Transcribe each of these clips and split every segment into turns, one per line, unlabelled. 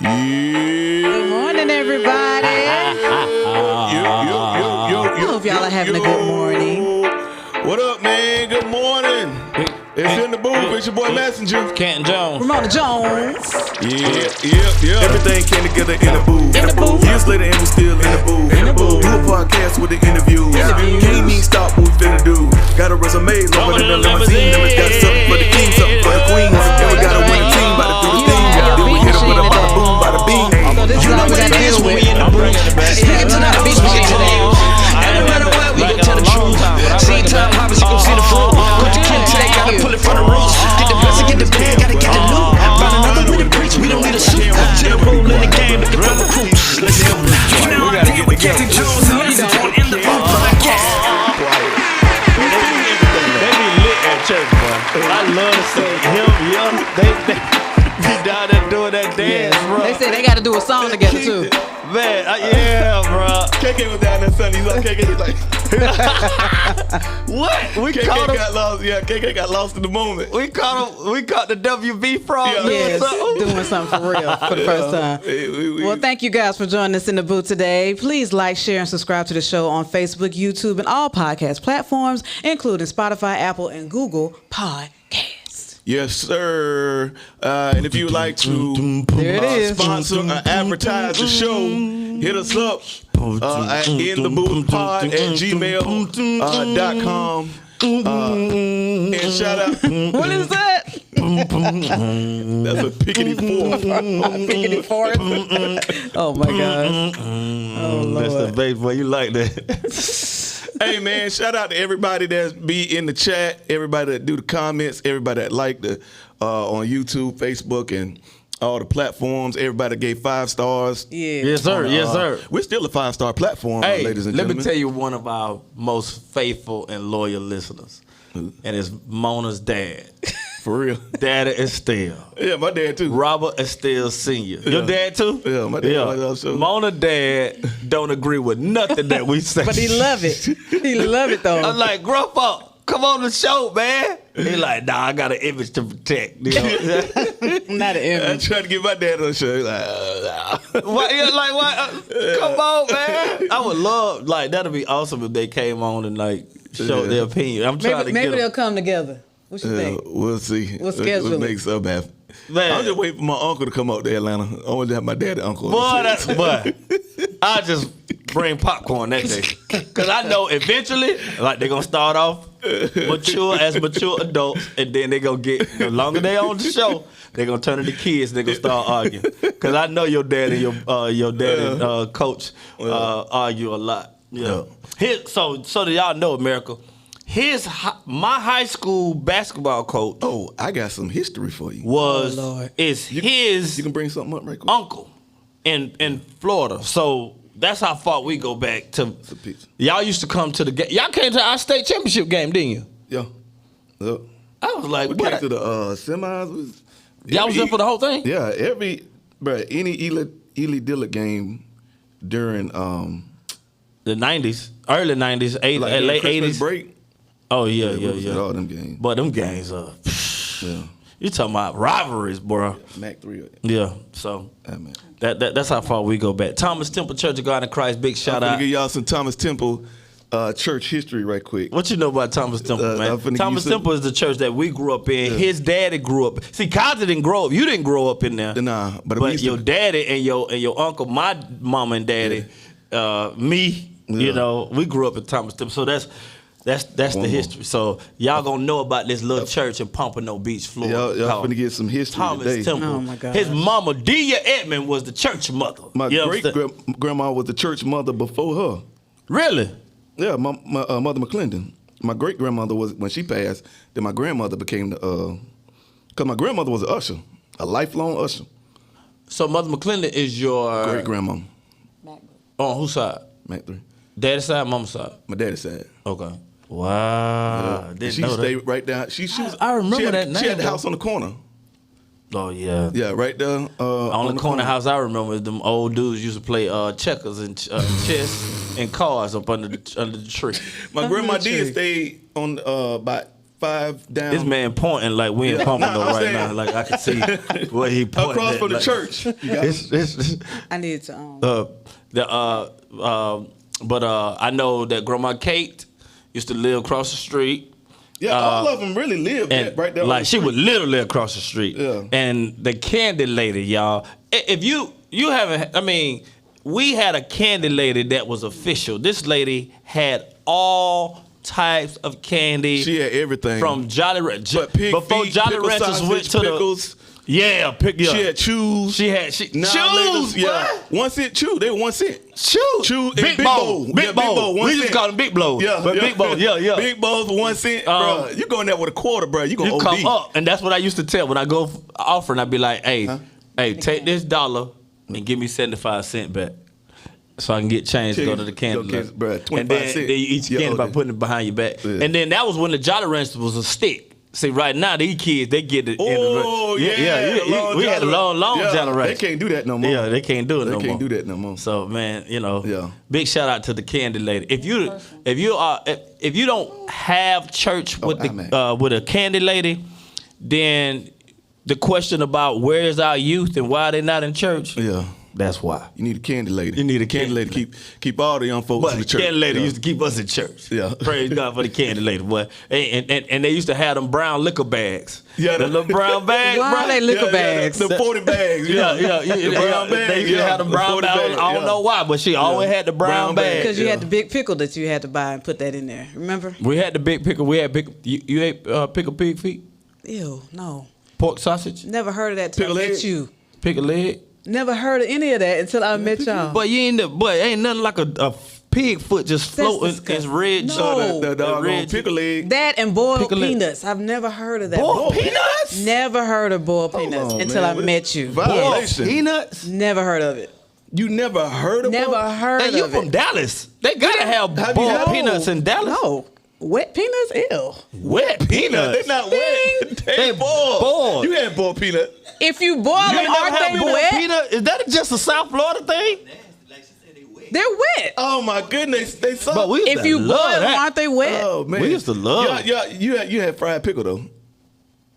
Good morning, everybody. I hope y'all are having a good morning.
What up, man? Good morning. It's in the booth. It's your boy Messenja.
CantonJones.
Ramona Jones.
Yeah.
Everything came together in the booth. Years later and we still in the booth. Do a podcast with the interviews. Can't even stop what we finna do. Got a resume longer than a limousine. Then we got something for the king, something for the queens. Then we got a winning team by the thing. Then we hit it with a bada boom, bada bing.
So this is all we gotta deal with.
I'm bringing it back.
Stick it to the beach, we get to the and no matter what, we gon' tell the truth. See time harvest, you gon' see the fruit. Put the kid today, gotta pull it from the roots. Get the best and get the bag, gotta get the loot. Find another way to preach, we don't need a suit. Till the rule in the game, looking for recruits. Let's go. You know I deal with Canton Jones and Messenja in the booth podcast.
They be lit at church, boy. I love to see him, they be down there doing that dance, bro.
They said they gotta do a song together too.
Man, yeah, bro.
KK was down there Sunday. He's like, KK like,
What? We
KK
caught him.
got lost. Yeah, KK got lost in the moment.
We caught the WB frog.
Yeah.
Yes, doing something for real for the first time. Well, thank you guys for joining us in the booth today. Please like, share, and subscribe to the show on Facebook, YouTube, and all podcast platforms, including Spotify, Apple, and Google Podcasts.
Yes, sir. And if you would like to
There it is.
sponsor or advertise the show, hit us up at intheboothpod@gmail.com. And shout out.
What is that?
That's a pickety fourth.
Pickety forest. Oh my gosh. Oh
That's the
Lord.
bass, boy. You like that?
Hey man, shout out to everybody that's be in the chat, everybody that do the comments, everybody that like the on YouTube, Facebook, and all the platforms. Everybody that gave 5 stars.
Yeah.
Yes, sir. Yes, sir.
We're still a 5-star platform,
Hey,
ladies and
let
gentlemen.
me tell you one of our most faithful and loyal listeners, and it's Mona's dad,
For real.
Daddy Estelle.
Yeah, my dad too.
Robert Estelle Sr. Your dad too?
Yeah, my dad also.
Mona dad don't agree with nothing that we say.
But he love it. He love it though.
I'm like, Grandpa, come on the show, man. He like, nah, I got an image to protect. You know?
Not an
I
image.
tried to get my dad on the show. He's like,
What? Yeah, like what? Come on, man. I would love, like, that'd be awesome if they came on and like showed their opinion. I'm trying to
Maybe
get
they'll
them.
come together. What you think?
we'll see.
We'll schedule
We'll
it.
make something happen.
Man.
I'm just waiting for my uncle to come out to Atlanta. I want to have my dad and uncle.
Boy, that's boy. I just bring popcorn that day, cause I know eventually, like they're gonna start off mature adults, and then they gonna get. The longer they on the show, they gonna turn into kids. They gonna start arguing. Cause I know your dad and your dad and coach argue a lot. Yeah. So do y'all know, America? My high school basketball coach
Oh, I got some history for you.
was
Oh, Lord.
his
You can bring something up right quick.
uncle in Florida. So that's how far we go back to.
pizza.
Y'all used to come to the game. Y'all came to our state championship game, didn't you?
Yeah.
I was like,
We
what?
came to the semis.
Y'all was there for the whole thing?
Yeah, any Ely Dillard game during
The 90s, early 90s, late
Christmas
80s.
break.
Oh,
We was
yeah.
at all them games.
But them games are,
Yeah.
you talking about rivalries, bro.
Mac 3.
Yeah, so
Man.
that's how far we go back. Thomas Temple Church of God in Christ, big shout
I'm
out.
gonna give y'all some Thomas Temple church history right quick.
What you know about Thomas Temple,
I'm
man?
finna give
Thomas
you some-
Temple is the church that we grew up in. His daddy grew up. See, Kaza didn't grow up. You didn't grow up in there.
Nah, but we
But
used
your
to-
daddy and your uncle, my mom and daddy, me, you know, we grew up in Thomas Temple. So that's the history. So y'all gonna know about this little church in Pompano Beach, Florida.
Y'all
called
finna get some history
Thomas
today.
Temple.
Oh, my gosh.
His mama, Delia Edmond, was the church mother.
My
You
great
understand?
grandma was the church mother before her.
Really?
Yeah, my mother McClendon. My great grandmother was when she passed. Then my grandmother became because my grandmother was an usher, a lifelong usher.
So Mother McClendon is your
Great grandma,
on whose side?
Mac 3.
Daddy's side, mama's side.
My daddy's side.
Okay. Wow. Didn't
She
know
stayed
that.
right down. She was.
I remember
she had,
that
She
name,
had the
though.
house on the corner.
Oh yeah.
Yeah, right there.
On the corner house, I remember them old dudes used to play checkers and chess and cars up under the tree.
My grandma did stay on by 5 down.
This man pointing like we in Pompano
I'm
right
saying.
now. Like I can see what he pointing
across
at,
from the
like,
church. You got it?
I need to.
But I know that Grandma Kate used to live across the street.
Yeah, all of them really live
And
right there.
like she would literally across the street.
Yeah.
And the candy lady, y'all. If you haven't, I mean, we had a candy lady that was official. This lady had all types of candy.
She had everything
from Jolly
But pig
before
feet,
Jolly
pickle
Ranchers
sausage,
went to
pickles.
She
had chews.
She had
Chews, yeah. 1 cent chew. They were 1 cent. Chew.
Big bowl. Big bowl.
1
We
cent.
just call them big blows.
Yeah,
But big bowl. Yeah.
Big bowls for 1 cent, bro. You go in there with a quarter, bro. You gonna
You
OD.
come up, and that's what I used to tell when I go offering. I'd be like, hey, take this $1 and give me 75 cents back, so I can get change to go to the candy.
Okay, bruh, 25
and then
cents.
you eat your candy by putting it behind your back.
Yeah.
And then that was when the Jolly Ranchers was a stick. See, right now these kids they get it.
Oh yeah,
we had a long Jolly Rancher.
They can't do that no more.
Yeah, they can't do it no more.
They can't do that no more.
So man,
Yeah.
big shout out to the candy lady. If you don't have church with with a candy lady, then the question about where is our youth and why they not in church?
Yeah.
That's why.
You need a candy lady.
You need a
candy lady. Keep all the young folks in the
But
church.
candy lady
Yeah.
used to keep us in church.
Yeah.
Praise God for the candy lady, boy. And they used to have them brown liquor bags.
Yeah,
the little brown bags.
Why
bro.
are they liquor bags?
The 40 bags.
The brown bags. They used to have them brown bags. I don't know why, but she always had the brown bags.
Because you had the big pickle that you had to buy and put that in there. Remember?
We had the big pickle. We had pickle. You ate pickle pig feet?
Ew, no.
Pork sausage?
Never heard of that till I
Pickle
met
leg?
you.
Pickle leg?
Never heard of any of that until I met y'all.
But ain't nothing like a pig foot just
That's
floating.
disgusting.
It's red.
No.
The doggone
red
pickle leg.
That and boiled
Pickle leg.
peanuts. I've never heard of that.
Boiled
before.
peanuts?
Never heard of boiled peanuts
on,
until
man.
I met you.
Violation.
Peanuts?
Never heard of it.
You never heard of
Never
them?
heard
Hey, you
of
from
it.
Dallas? They gotta have
Have you
boiled
had-
peanuts in Dallas.
No. Wet peanuts? Ew.
Wet peanuts.
They're not wet.
They boiled.
You had boiled peanut.
If you boil
You
them,
ain't never
aren't
had
they
boiled
wet?
peanut? Is that just a South Florida thing?
They're wet.
Oh my goodness, they suck.
But we used
If
to
you boil
love
them,
that.
aren't they wet?
Oh man,
We used to love.
Yeah, you had fried pickle though.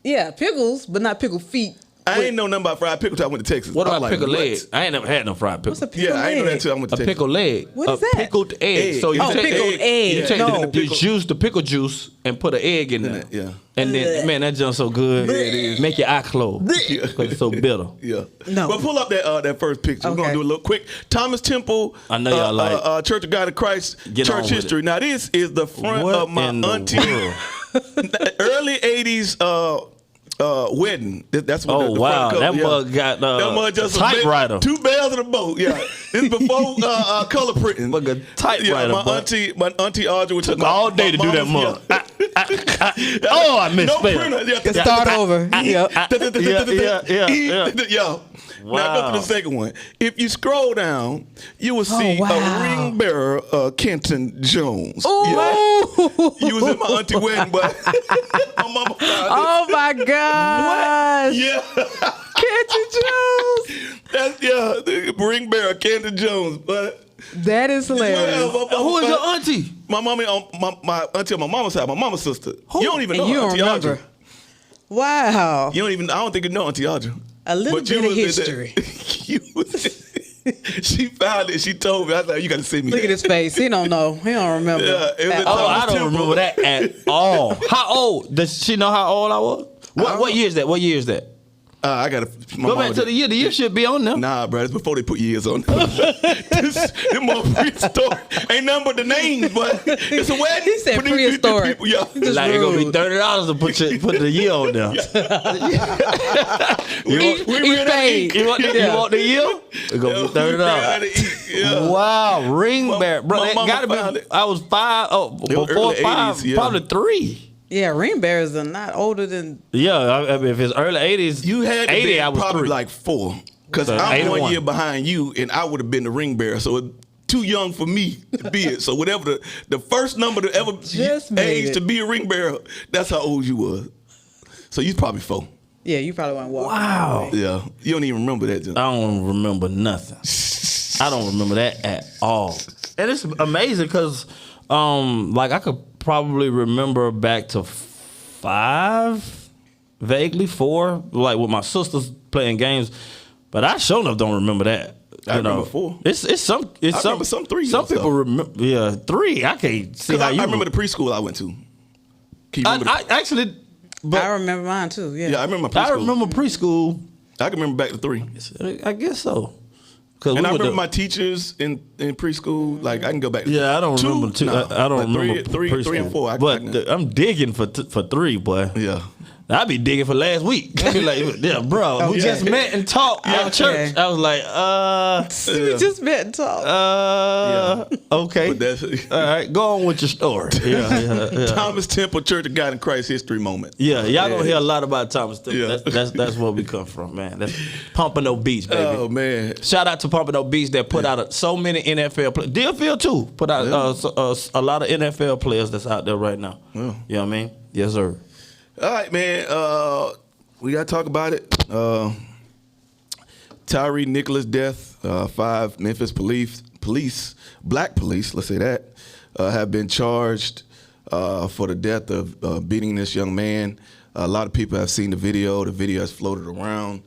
Yeah, pickles, but not pickle feet.
I ain't know nothing about fried pickle till I went to Texas.
What
I was
about
like,
pickle
what?
leg? I ain't never had no fried pickle.
What's a pickle
Yeah, I ain't know
leg?
that till I went to
A
Texas.
pickled leg.
What is
a
that?
pickled egg.
Egg.
So you
Oh,
take
pickled
the
egg.
You take
No.
the juice, the pickle juice, and put an egg in there.
Yeah.
And then, man, that junk's so good.
Yeah, it is.
Make your eye close. Because it's so bitter.
Yeah.
No.
But pull up that first picture. We're
Okay.
gonna do a little quick. Thomas Temple.
I know y'all like-
Church of God in Christ.
Get on
church
with
history.
it.
Now this is the front
What
of my
in the
auntie.
world?
Early '80s wedding. That's what
Oh,
the
wow.
front
That
cover,
mug got
that mug just
a typewriter.
2 bells in a boat. Yeah. This is before color printing.
Mug a typewriter,
Yeah,
boy.
my auntie Audrey would
Took all day to do that mug. Oh, I
No
misspelled.
printer. Yeah.
Start over. Yep.
Yeah. Now go
Wow.
to the second one. If you scroll down, you will see
wow.
a ring bearer, Canton Jones.
Ooh.
Yeah. You was in my auntie wedding, but my mama found it.
Oh my gosh.
Yeah.
Canton Jones.
That's the ring bearer, Canton Jones. But
That is hilarious.
Who is your auntie?
My mommy on my auntie on my mama's side, my mama's sister.
Who?
You don't even know
And you don't
Auntie
remember.
Audrey.
Wow.
You don't even. I don't think you know Auntie Audrey.
A little
But you
bit of
was in
history.
that- you was- she found it. She told me. I was like, "You got to send me."
Look
that.
at his face. He don't know. He don't remember.
Yeah, it was
At
a
all.
Oh, I don't
Temple.
remember that at all. How old? Does she know how old I was? What year is that? What year is that?
I got to
Go back to the year. The year should be on there.
Nah, bro, it's before they put years on. Them more prehistoric. Ain't nothing but the names, but it's a wedding.
He said
for these
prehistoric.
people, yeah.
Just
Like it's gonna be
rude.
$30 to put the year on there.
Each page.
You want the year? It's gonna be $30.
Yeah.
Wow, ring bearer, bro.
my
That
mama
gotta
found
be.
it.
I was 5. Oh,
They were
before
early
5,
80s, yeah.
probably 3.
Yeah, ring bearers are not older than.
Yeah, I mean, if it's early 80s,
You had to
80.
be
I was
probably
3.
like 4. Because
So
I'm
81.
1 year behind you, and I would have been the ring bearer. So it's too young for me to be it. So whatever the first number to ever
Just made
age
it.
to be a ring bearer, that's how old you was. So you probably 4.
Yeah, you probably want to walk.
Wow.
Yeah. You don't even remember that, John.
I don't remember nothing. I don't remember that at all. And it's amazing because, like, I could probably remember back to 5, vaguely 4, like with my sisters playing games. But I sure enough don't remember that.
I remember 4.
It's some.
I remember some 3.
Some people remember. Yeah, 3. I can't see how you.
I remember the preschool I went to.
I actually. But
I remember mine too. Yeah.
Yeah, I remember preschool.
I remember preschool.
I can remember back to 3.
I guess so.
And I remember my teachers in preschool. Like I can go back.
Yeah, I don't remember 2.
No,
I don't remember
3 and 4.
But I'm digging for 3, boy.
Yeah.
I be digging for last week. I be like, yeah, bro, we just met and talked at church. I was like,
We just met and talked.
Okay.
But that's,
All right, go on with your story. Yeah.
Thomas Temple Church of God in Christ history moment.
Yeah, y'all gonna hear a lot about Thomas Temple.
Yeah.
That's where we come from, man. That's Pompano Beach, baby.
Oh man!
Shout out to Pompano Beach that put out so many NFL players. Deerfield too put out a lot of NFL players that's out there right now.
Yeah.
You know what I mean? Yes, sir.
All right, man. We gotta talk about it. Tyre Nichols' death. 5 Memphis police, black police, let's say that, have been charged for the death of beating this young man. A lot of people have seen the video. The video has floated around.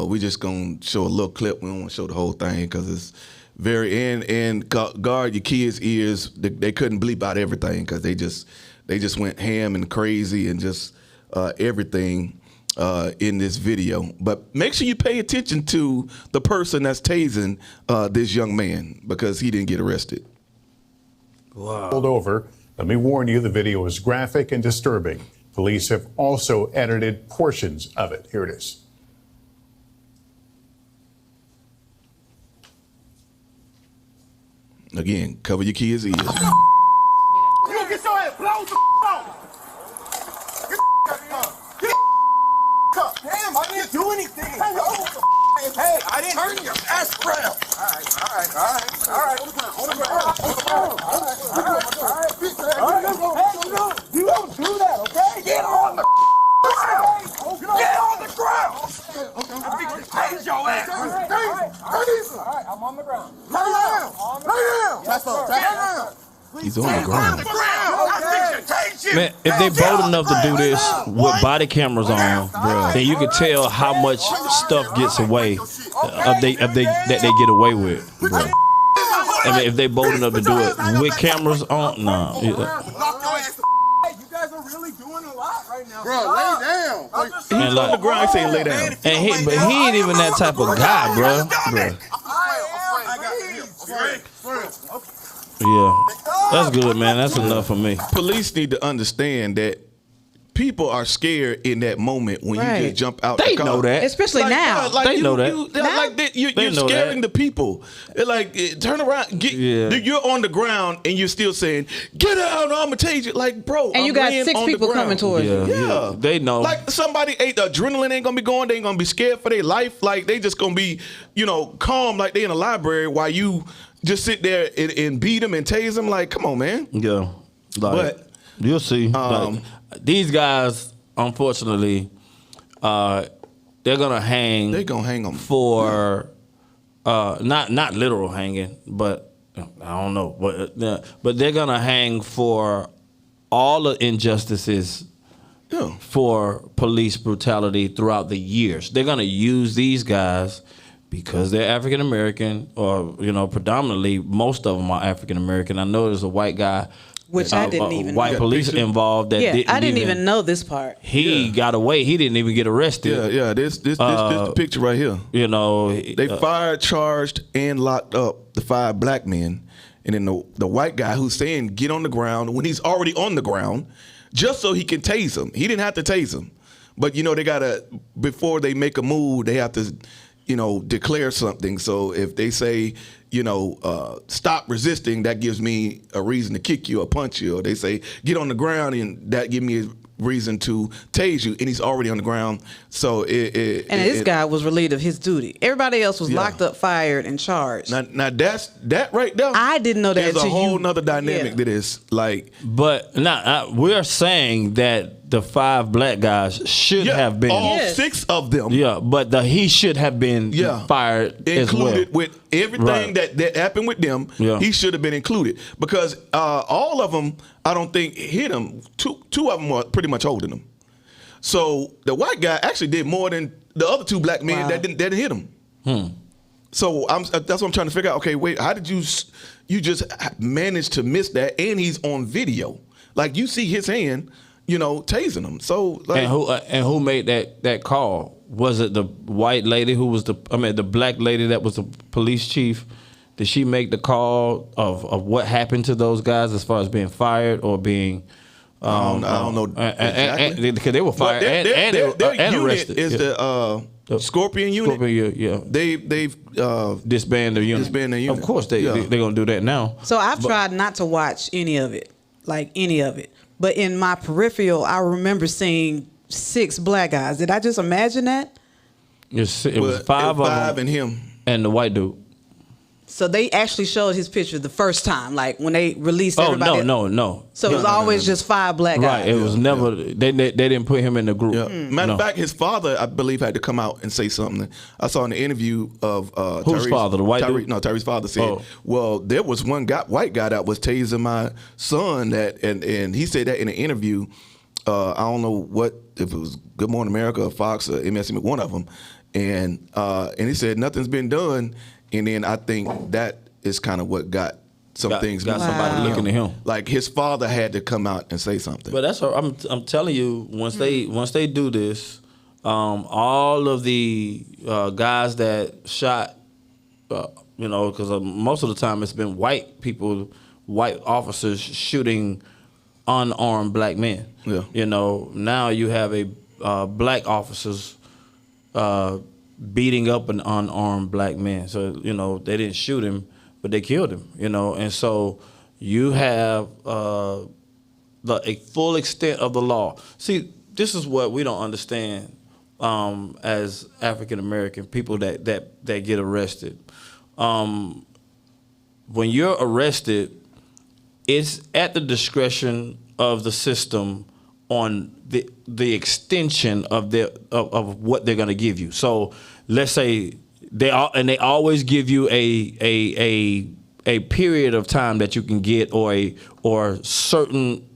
We just gonna show a little clip. We don't want to show the whole thing because it's very and guard your kids' ears. They couldn't bleep out everything because they just went ham and crazy and just everything in this video. But make sure you pay attention to the person that's tasing this young man because he didn't get arrested.
Wow. Pulled over. Let me warn you, the video is graphic and disturbing. Police have also edited portions of it. Here it is.
Again, cover your kids' ears.
You get your ass blown the off. Damn, I didn't do anything. Hey, I didn't turn your ass around. All right. You don't do that, okay? Get on the ground. Get on the ground. I'm tase your ass. All right, I'm on the ground. Lay down. Lay down.
He's on the ground.
Man, if they bold enough to do this with body cameras on, then you can tell how much stuff gets away that they get away with. Bro. I mean, if they bold enough to do it with cameras on, nah.
Hey, you guys are really doing a lot right now. Bro, lay down.
He's on the ground. He's saying lay down.
And but he ain't even that type of guy, bro. Yeah, that's good, man. That's enough for me.
Police need to understand that people are scared in that moment when you just jump out
They
the car.
know that.
Especially now.
They know that.
You're
know
scaring
that.
the people. They're like, turn around. You're on the ground and you're still saying, get out, I'm going to tase you. Like, bro,
And you got 6 people coming towards you.
Yeah.
They know.
Like somebody ate the adrenaline ain't going to be going. They ain't going to be scared for their life. Like they just going to be, calm like they in a library while you just sit there and beat them and tase them. Like, come on, man.
Yeah. But you'll see. These guys, unfortunately, they're gonna hang.
They're gonna hang them
for not literal hanging, but I don't know. But they're gonna hang for all the injustices for police brutality throughout the years. They're gonna use these guys because they're African American, or predominantly most of them are African American. I know there's a white guy.
Which I didn't even
white
know.
police involved that
I didn't even know this part.
He got away. He didn't even get arrested.
Yeah. This the picture right here.
They
fired, charged, and locked up the 5 black men, and then the white guy who's saying get on the ground when he's already on the ground, just so he can tase him. He didn't have to tase him, but they gotta, before they make a move, they have to declare something. So if they say, stop resisting, that gives me a reason to kick you or punch you. Or they say, get on the ground, and that gives me a reason to tase you. And he's already on the ground. So
this guy was relieved of his duty. Everybody else was locked up, fired, and charged.
Now that right there.
I didn't know that.
There's a whole nother dynamic to this. Like,
but we're saying that the 5 black guys should have been.
All 6 of them.
Yeah, but he should have been fired as well.
Included with everything that happened with them. Yeah. He should have been included because all of them, I don't think hit him. Two of them were pretty much holding him. So the white guy actually did more than the other 2 black men that didn't hit him. So that's what I'm trying to figure out. Okay, wait, how did you just manage to miss that? And he's on video, like you see his hand, tasing him. So like,
and who made that call? Was it the white lady who was the black lady that was the police chief? Did she make the call of what happened to those guys as far as being fired or being? I don't know exactly. Because they were fired and arrested.
Is the Scorpion unit.
Scorpion, yeah.
They've
disbanded their unit. Of course they're gonna do that now.
So I've tried not to watch any of it. But in my peripheral, I remember seeing 6 black guys. Did I just imagine that?
It was 5 of them
and him
and the white dude.
So they actually showed his picture the first time, like when they released everybody.
No.
So it was always just 5 black guys.
Right. It was never. They didn't put him in the group.
Yeah. Matter of fact, his father, I believe, had to come out and say something. I saw in the interview of
whose father? The white dude?
No, Tyre's father said, "Well, there was one white guy that was tasing my son." And he said that in an interview. I don't know if it was Good Morning America or Fox or MSNBC, one of them. And he said nothing's been done. And then I think that is kind of what got things.
Got somebody looking at him.
Like his father had to come out and say something.
But that's I'm telling you, once they do this, all of the guys that shot, because most of the time it's been white officers shooting unarmed black men. Yeah. Now you have a black officers beating up an unarmed black man. So, they didn't shoot him, but they killed him, And so you have a full extent of the law. See, this is what we don't understand as African-American people that get arrested. When you're arrested, it's at the discretion of the system on the extension of what they're going to give you. So let's say they always give you a period of time that you can get or certain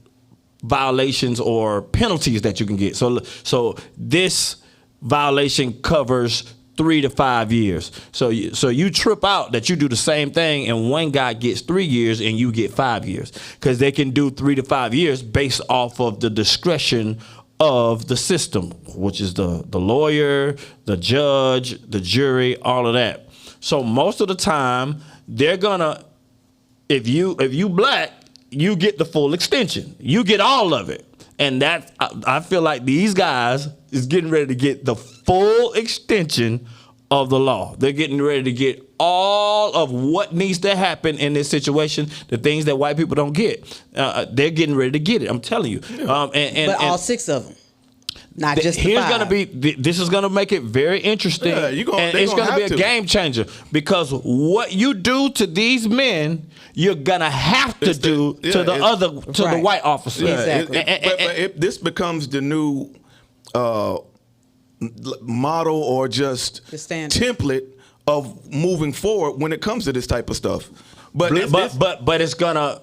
violations or penalties that you can get. So this violation covers 3 to 5 years. So you trip out that you do the same thing and one guy gets 3 years and you get 5 years because they can do 3 to 5 years based off of the discretion of the system, which is the lawyer, the judge, the jury, all of that. So most of the time they're gonna, if you black, you get the full extension. You get all of it. And that I feel like these guys is getting ready to get the full extension of the law. They're getting ready to get all of what needs to happen in this situation, the things that white people don't get. They're getting ready to get it. I'm telling you.
But all 6 of them. Not just the 5.
This is gonna make it very interesting. Yeah, it's gonna be a game changer because what you do to these men, you're gonna have to do to the white officers.
Yeah, exactly.
But this becomes the new model or just template of moving forward when it comes to this type of stuff. But
it's gonna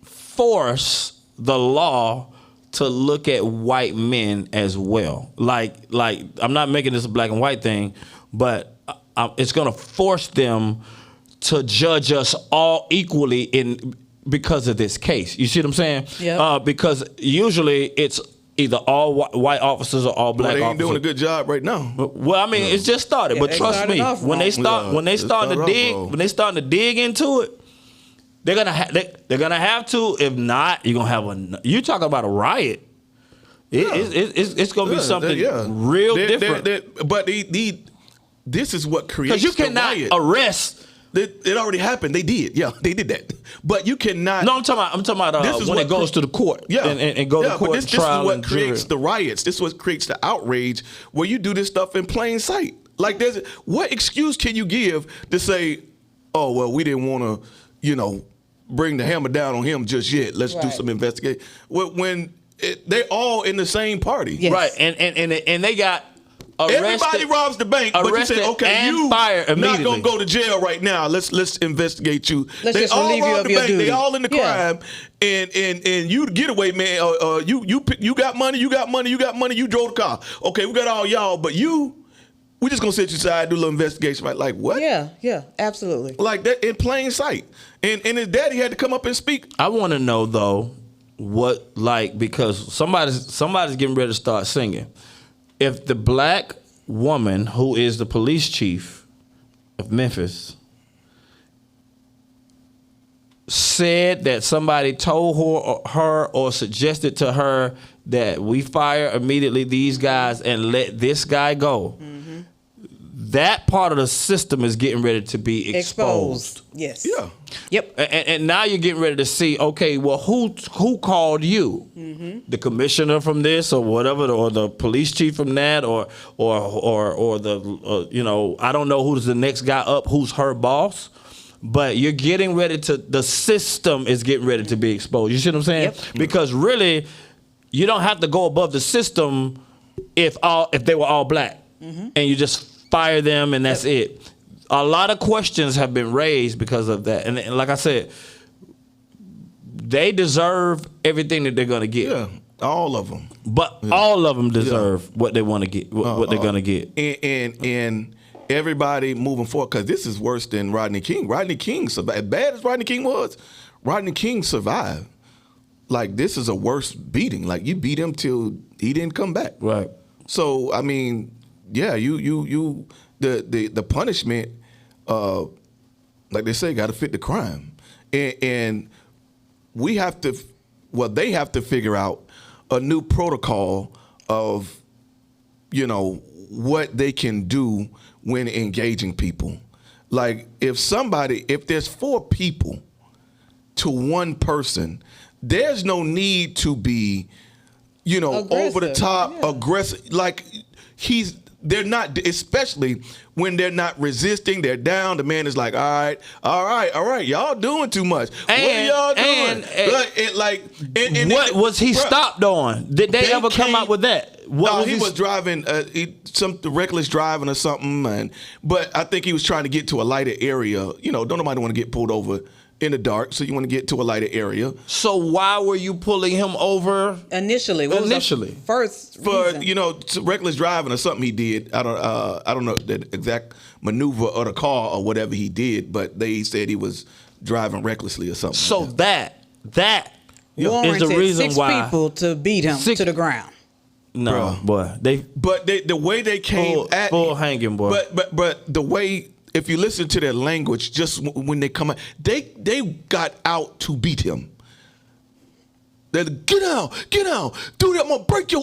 force the law to look at white men as well. Like I'm not making this a black and white thing, but it's gonna force them to judge us all equally because of this case. You see what I'm saying?
Yeah.
Because usually it's either all white officers or all black officers.
They ain't doing a good job right now.
Well, I mean, it's just started. Yeah, but trust me, when they start to dig into it, they're gonna have to. If not, you're gonna have you talk about a riot. It's gonna be something real different.
But this is what creates
because you cannot arrest.
It already happened. They did. Yeah, they did that. But you cannot.
No, I'm talking about when it goes to the court. Yeah, and go to court.
But this is what creates the riots. This is what creates the outrage where you do this stuff in plain sight. Like, what excuse can you give to say, oh, well, we didn't want to, bring the hammer down on him just yet. Let's do some investigation. When they're all in the same party.
Yes.
Right, and they got arrested.
Everybody robs the bank, but you say, okay,
and
you
fired
not
immediately.
gonna go to jail right now. Let's investigate you.
Let's
they
just
all
relieve you
robbed
of
the
your
bank.
duty.
They all in the
Yeah.
crime, and you the getaway man. You got money. You got money. You got money. You drove the car. Okay, we got all y'all, but we just gonna sit you aside, do a little investigation. Like what?
Yeah, absolutely.
Like that in plain sight. And his daddy had to come up and speak.
I want to know though, what because somebody's getting ready to start singing. If the black woman who is the police chief of Memphis said that somebody told her or suggested to her that we fire immediately these guys and let this guy go, that part of the system is getting ready to be exposed.
Yes.
Yeah.
Yep.
And now you're getting ready to see, okay, well, who called you? The commissioner from this or whatever, or the police chief from that, or the I don't know who's the next guy up, who's her boss. But you're getting ready the system is getting ready to be exposed. You see what I'm saying?
Yep.
Because really, you don't have to go above the system if they were all black, and you just fire them and that's it. A lot of questions have been raised because of that, and like I said, they deserve everything that they're going to get.
Yeah, all of them.
But all of them deserve what they want to get, what they're going to get.
And everybody moving forward, because this is worse than Rodney King. Rodney King survived. As bad as Rodney King was, Rodney King survived. Like, this is a worse beating. Like, you beat him till he didn't come back.
Right.
So, I mean, yeah, the punishment, like they say, got to fit the crime. And we have to, they have to figure out a new protocol of, what they can do when engaging people. Like, if there's 4 people to one person, there's no need to be, over the top, aggressive. Like, they're not, especially when they're not resisting, they're down. The man is like, all right, y'all doing too much. What are y'all doing?
What was he stopped on? Did they ever come out with that?
He was driving some reckless driving or something, but I think he was trying to get to a lighter area. Don't nobody want to get pulled over in the dark, so you want to get to a lighter area.
So why were you pulling him over
initially? What was the first
for reckless driving or something he did. I don't know the exact maneuver of the car or whatever he did, but they said he was driving recklessly or something.
So that is the reason
6
why
people to beat him to the ground.
No, boy,
the way they came at
full hanging, boy.
But the way. If you listen to their language, just when they come out, they got out to beat him. They're like, get out, dude, I'm gonna break your,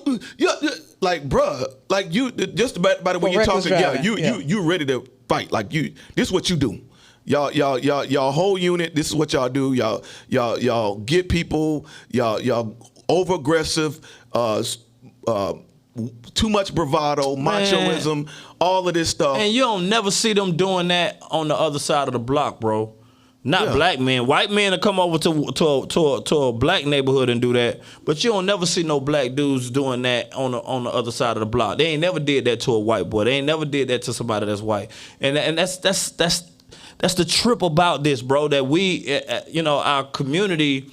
like, bruh, like you, just by the way you're talking, you ready to fight, like this is what you do. Y'all whole unit, this is what y'all do. Y'all get people, y'all over aggressive, too much bravado, machoism, all of this stuff.
And you don't never see them doing that on the other side of the block, bro. Not black men. White men will come over to a black neighborhood and do that, but you don't never see no black dudes doing that on the other side of the block. They ain't never did that to a white boy. They ain't never did that to somebody that's white. And that's the trip about this, bro. That we, our community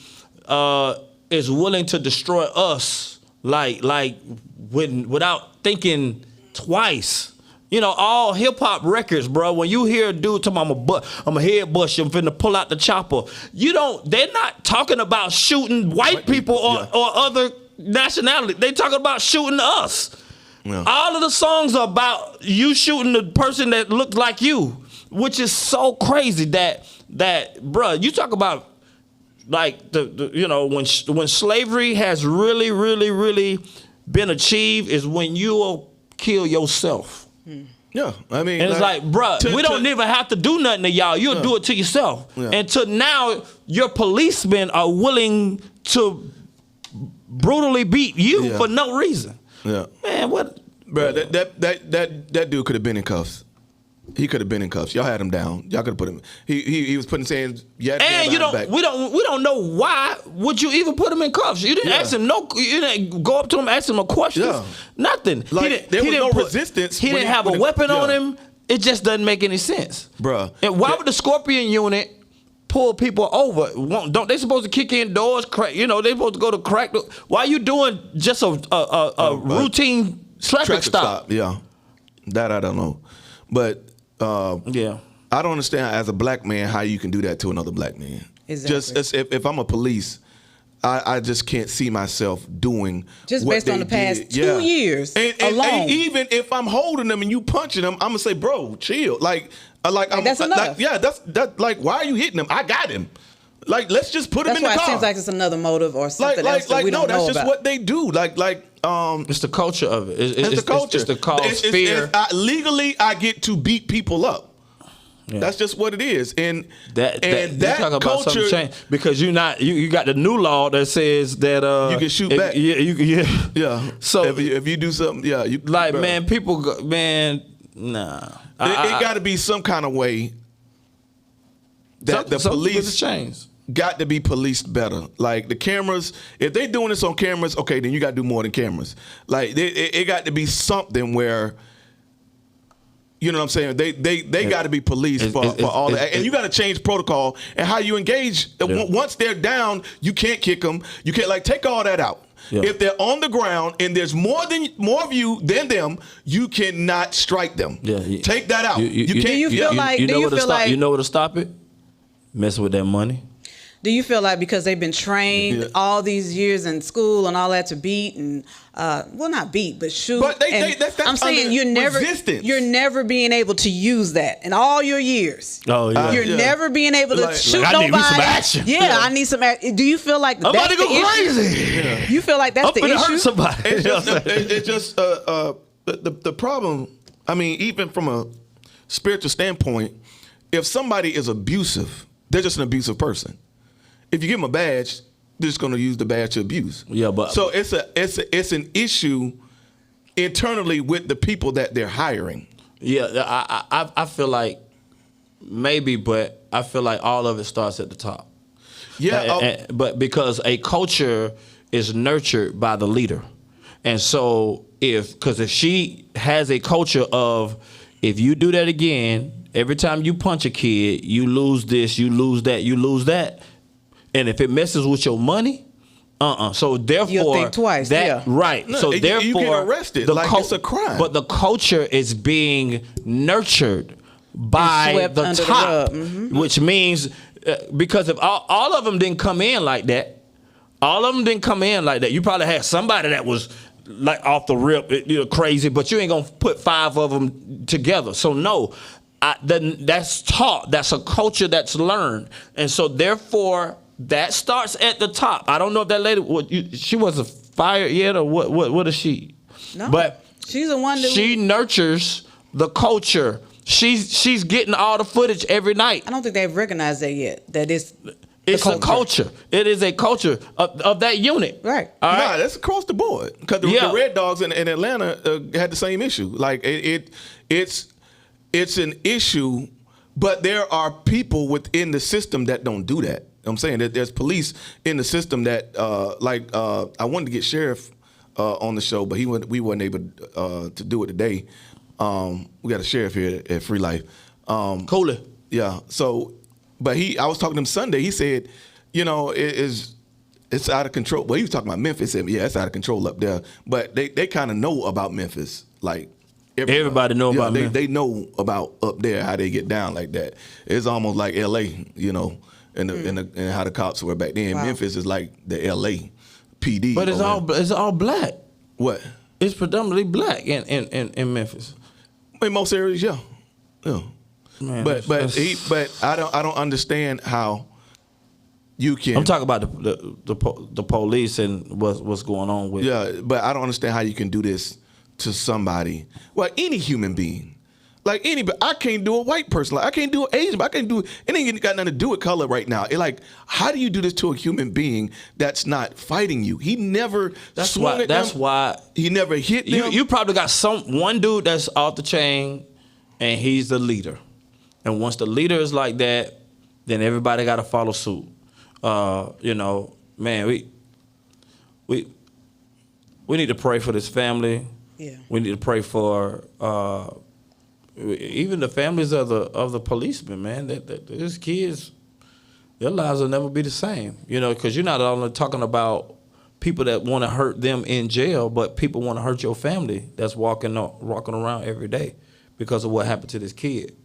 is willing to destroy us without thinking twice. All hip hop records, bro. When you hear a dude talking about I'm a head bush, I'm finna pull out the chopper. They're not talking about shooting white people or other nationality. They talking about shooting us. Yeah. All of the songs are about you shooting the person that looked like you, which is so crazy that bro, you talk about like when slavery has really, really, really been achieved is when you will kill yourself.
Yeah, I mean,
and it's like, bruh, we don't even have to do nothing to y'all. You'll do it to yourself. Yeah. And to now, your policemen are willing to brutally beat you for no reason.
Yeah,
man, what?
Bruh, that dude could have been in cuffs. He could have been in cuffs. Y'all had him down. Y'all could have put him. He was putting saying
and you don't. We don't know why would you even put him in cuffs. You didn't ask him no. You didn't go up to him, ask him a question.
Yeah.
Nothing.
Like, there was no resistance.
He didn't have a weapon on him. It just doesn't make any sense,
bruh.
And why would the Scorpion unit pull people over? Don't they supposed to kick in doors? Crack, they supposed to go to crack. Why are you doing just a routine traffic stop?
Yeah, that I don't know, but
yeah,
I don't understand as a black man how you can do that to another black man.
Exactly.
Just if I'm a police, I just can't see myself doing
just
what
based on the past
did.
2 years alone.
And even if I'm holding them and you punching them, I'm gonna say, bro, chill. Like
that's enough.
That's like, why are you hitting him? I got him. Like, let's just put him in the car.
That's why it seems like it's another motive or something else that we don't know about.
That's just what they do.
It's the culture of it. It's
the culture.
It's the cause fear.
Legally, I get to beat people up. Yeah. That's just what it is, and that
talk about
culture
something change because you got the new law that says that
you can shoot back.
Yeah. So
if you do something, you
like, bro. Man, people nah.
It got to be some kind of way that the police got to be policed better. Like the cameras, if they doing this on cameras, okay, then you got to do more than cameras. Like it got to be something where. You know what I'm saying? They got to be policed for all that. And you got to change protocol and how you engage. Yeah. Once they're down, you can't kick them. You can't, take all that out. Yeah. If they're on the ground and there's more of you than them, you cannot strike them. Yeah. Take that out. You can't.
Do you feel like?
You know what to stop it? Messing with that money.
Do you feel like because they've been trained all these years in school and all that to beat and not beat but shoot? But that's I'm saying you're never being able to use that in all your years. Oh yeah, you're never being able to shoot nobody. I need some action. Yeah, I need some action. Do you feel like
I'm about to go crazy?
Yeah. You feel like that's the issue?
Hurt somebody.
It's just the problem. I mean, even from a spiritual standpoint, if somebody is abusive, they're just an abusive person. If you give them a badge, they're just going to use the badge to abuse. Yeah, but so it's an issue internally with the people that they're hiring.
Yeah, I feel like maybe, but I feel like all of it starts at the top. Yeah, but because a culture is nurtured by the leader, and so if she has a culture of if you do that again, every time you punch a kid, you lose this, you lose that, you lose that. And if it messes with your money, so therefore,
you'll think twice.
Right. No, so therefore,
you get arrested. It's a crime.
But the culture is being nurtured by the top, which means because if all of them didn't come in like that, you probably had somebody that was like off the rip, crazy, but you ain't gonna put 5 of them together. So no. That's taught. That's a culture that's learned, and so therefore that starts at the top. I don't know if that lady, she wasn't fired yet, or what is she?
No,
but
she's the one that
she nurtures the culture. She's getting all the footage every night.
I don't think they've recognized that yet. That it's
a culture. It is a culture of that unit.
Right.
All right. That's across the board because the Red Dogs in Atlanta had the same issue. Like it's an issue, but there are people within the system that don't do that. I'm saying that there's police in the system that, I wanted to get Sheriff on the show, but we weren't able to do it today. We got a sheriff here at Free Life.
Cooler.
Yeah. So, but I was talking to him Sunday. He said, it's out of control. Well, he was talking about Memphis. He said, yeah, it's out of control up there. But they kind of know about Memphis, like.
Everybody know about Memphis.
They know about up there how they get down like that. It's almost like L.A., and how the cops were back then. Wow. Memphis is like the L.A. PD.
But it's all black.
What?
It's predominantly black in Memphis.
In most areas, yeah. Man, but I don't understand how you can.
I'm talking about the police and what's going on with.
Yeah, but I don't understand how you can do this to somebody. Well, any human being. Like anybody, I can't do a white person. Like I can't do an Asian. But I can't do it. It ain't got nothing to do with color right now. It like, how do you do this to a human being that's not fighting you? He never swung at them.
That's why
he never hit them.
You probably got one dude that's off the chain, and he's the leader. And once the leader is like that, then everybody got to follow suit. You know, man, we need to pray for this family.
Yeah.
We need to pray for even the families of the policemen, man. That these kids, their lives will never be the same. You know, because you're not only talking about people that want to hurt them in jail, but people want to hurt your family that's walking around every day because of what happened to this kid.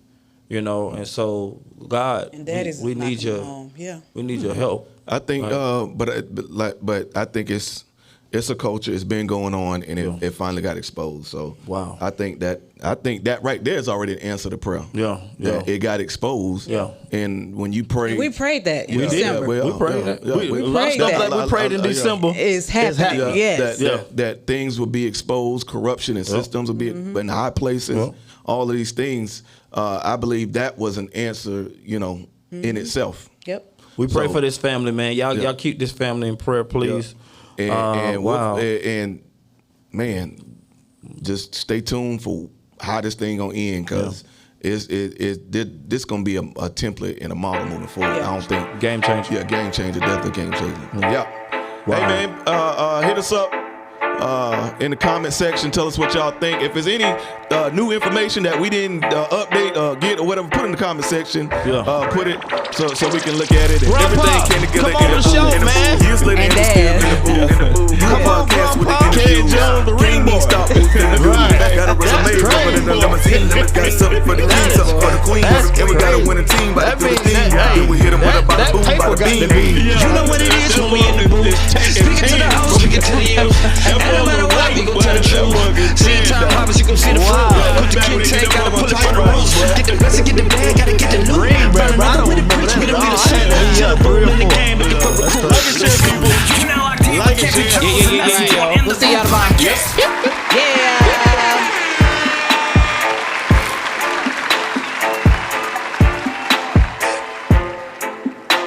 You know, and so God,
And daddy's
we need your we need your help.
I think, but I think it's a culture. It's been going on, and it finally got exposed. So
Wow.
I think that right there is already an answer to prayer.
Yeah.
That it got exposed.
Yeah.
And when you pray,
We prayed that in
Yeah,
December.
yeah,
We prayed that.
yeah,
We
we
a lot of
prayed
stuff
that.
like we prayed in December.
It's happening. Yes.
that things will be exposed, corruption in systems will be in high places. All of these things, I believe that was an answer, you know, in itself.
Yep.
We pray
So-
for this family, man. Y'all keep this family in prayer, please.
And
Wow.
and man, just stay tuned for how this thing gonna end, because this gonna be a template and a model moving forward.
Yeah.
I don't think
Game changer.
Yeah, game changer, definitely game changer. Yeah.
Wow.
Hey man, hit us up in the comment section. Tell us what y'all think. If there's any new information that we didn't update or get or whatever, put it in the comment section.
Yeah.
Put it so we can look at it. And
Grandpa,
everything came together
come on
in
the show,
booth.
man.
Years later,
And
and it's still
Dad.
in the booth. Come on, podcast with the interviews.
Jones, the ring
Can't
boy.
stop booth in the booth.
Right.
Got a resume over in the limousine. Got something for the king, something for the queen. And we got a winning team by the team. Then we hit him with a bada boom, bada beam.
You know what it is when we in the booth. Speaking to the house, speaking to the youth. And no matter what, we gon' tell the truth. See time poppers, you gon' see the fruit. Put the king tank, gotta pull it from the roots. Get the blessing, get the bag, gotta get the loot. Find another way to preach, we don't need a cent. Tell the boom in the game, looking for recruit. You know I can't be told.
We'll see y'all tomorrow.
Yes.